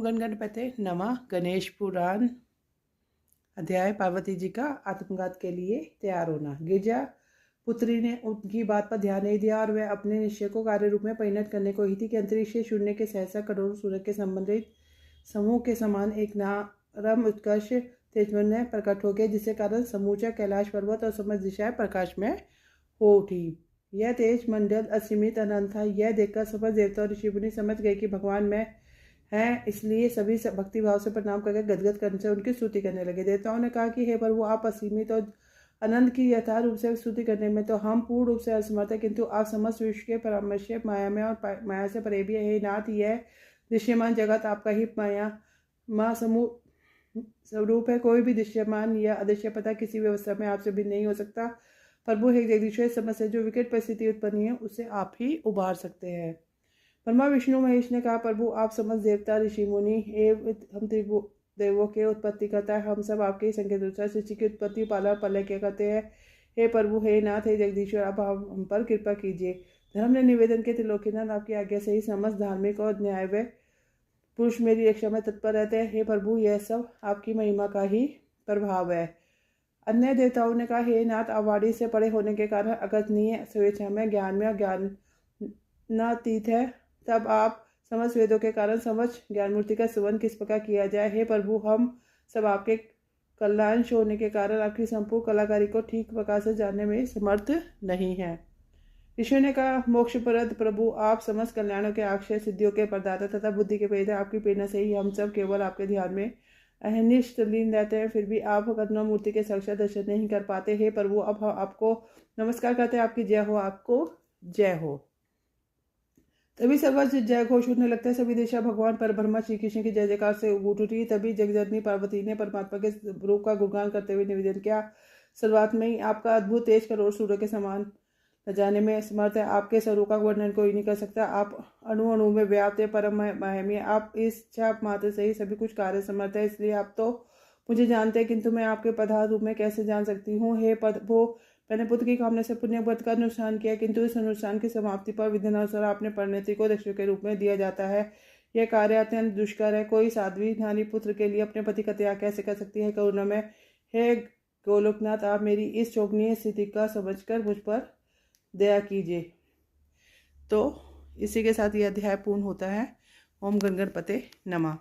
गण गणपते नमः। गणेश पुराण अध्याय पार्वती जी का आत्मघात के लिए तैयार होना। गिरजा पुत्री ने उनकी बात पर ध्यान नहीं दिया और वह अपने निश्चय को कार्य रूप में परिणत करने को ही थी कि अंतरिक्ष शून्य के सहसा करोड़ों सूर्य के संबंधित समूह के समान एक नारम उत्कर्ष तेजमय प्रकट हो गया, जिसके कारण समूचा कैलाश पर्वत और समस्त दिशाएं प्रकाश में हो उठी। यह तेज मंडल असीमित अनंत था। यह देखकर समस्त देवता और ऋषि मुनि समझ गए कि भगवान में है, इसलिए सभी भक्ति भाव से प्रणाम करके गदगद करने से उनकी स्तुति करने लगे। देवताओं ने कहा कि हे प्रभु, आप असीमित और अनंत की यथार्थ रूप से स्तुति करने में तो हम पूर्ण रूप से असमर्थ है, किंतु आप समस्त विश्व के परामर्श माया में और माया से परे भी है। हे नाथ, यह दृश्यमान जगत आपका ही माया माँ समूह स्वरूप है। कोई भी दृश्यमान या अदृश्य पता किसी व्यवस्था में आपसे भी नहीं हो सकता। प्रभु हे जगदीश्वर, समस्या जो विकट परिस्थिति उत्पन्न है उससे आप ही उबार सकते हैं। ब्रह्मा विष्णु महेश ने कहा, प्रभु आप समस्त देवता ऋषि मुनि एवं हम देवों के उत्पत्ति करता है। हम सब आपके संकेत अनुसार सृष्टि की उत्पत्ति पालन प्रलय क्या करते हैं। हे प्रभु, हे नाथ, हे जगदीश्वर, आप हम पर कृपा कीजिए। धर्म ने निवेदन के त्रिलोकीनाथ, आपकी आज्ञा से ही समस्त धार्मिक और न्याय व पुरुष मेरी रक्षा में तत्पर रहते हैं। हे प्रभु, यह सब आपकी महिमा का ही प्रभाव है। अन्य देवताओं ने कहा, हे नाथ, आप वाणी से परे होने के कारण अगणनीय स्वेच्छा में ज्ञान में ज्ञान नातीत है। तब आप समस्त वेदों के कारण समस्त ज्ञान मूर्ति का सुवन किस प्रकार किया जाए। हे प्रभु, हम सब आपके कल्याणश होने के कारण आपकी संपूर्ण कलाकारी को ठीक प्रकार से जानने में समर्थ नहीं है। ऋषि ने कहा, मोक्षप्रद प्रभु, आप समस्त कल्याणों के अक्षय सिद्धियों के प्रदाता तथा बुद्धि के वेद, आपकी प्रेरणा से ही हम सब केवल आपके ध्यान में अहनिष्ठ लीन रहते हैं, फिर भी आप करुणा मूर्ति के साक्षात दर्शन नहीं कर पाते। हे प्रभु, अब आपको नमस्कार करते हैं। आपकी जय हो, आपको जय हो। तभी सर्वत्र जय घोष होने लगता है। सभी दिशा भगवान पर ब्रह्मा श्री कृष्ण की जय जयकार से गूंज उठी। तभी जगजननी पार्वती ने परमात्मा के रूप का गुणगान करते हुए निवेदन किया, शुरुआत में ही आपका अद्भुत तेज करोड़ सूर्य के समान न जाने में समर्थ है। आपके स्वरूप का वर्णन कोई नहीं कर सकता। आप अणु अणु में व्याप्त है, परम महमीय। आप इस छाप मात्र से ही सभी कुछ कार्य समर्थ है। इसलिए आप तो मुझे जानते हैं, किंतु मैं आपके पदार्थ रूप में कैसे जान सकती हूँ। हे प्रभु, मैंने पुत्र की कामना से पुण्य व्रत का अनुष्ठान किया, किंतु इस अनुष्ठान की समाप्ति पर विधानुसार आपने परिणति को दक्षिण के रूप में दिया जाता है। यह कार्य अत्यंत दुष्कर है। कोई साध्वी नारी पुत्र के लिए अपने पति का त्याग कैसे कर सकती है। करुणा में हे गोलोकनाथ, आप मेरी इस शोभनीय स्थिति का समझकर मुझ पर दया कीजिए। तो इसी के साथ यह अध्याय पूर्ण होता है। ओम गण गणपते नमः।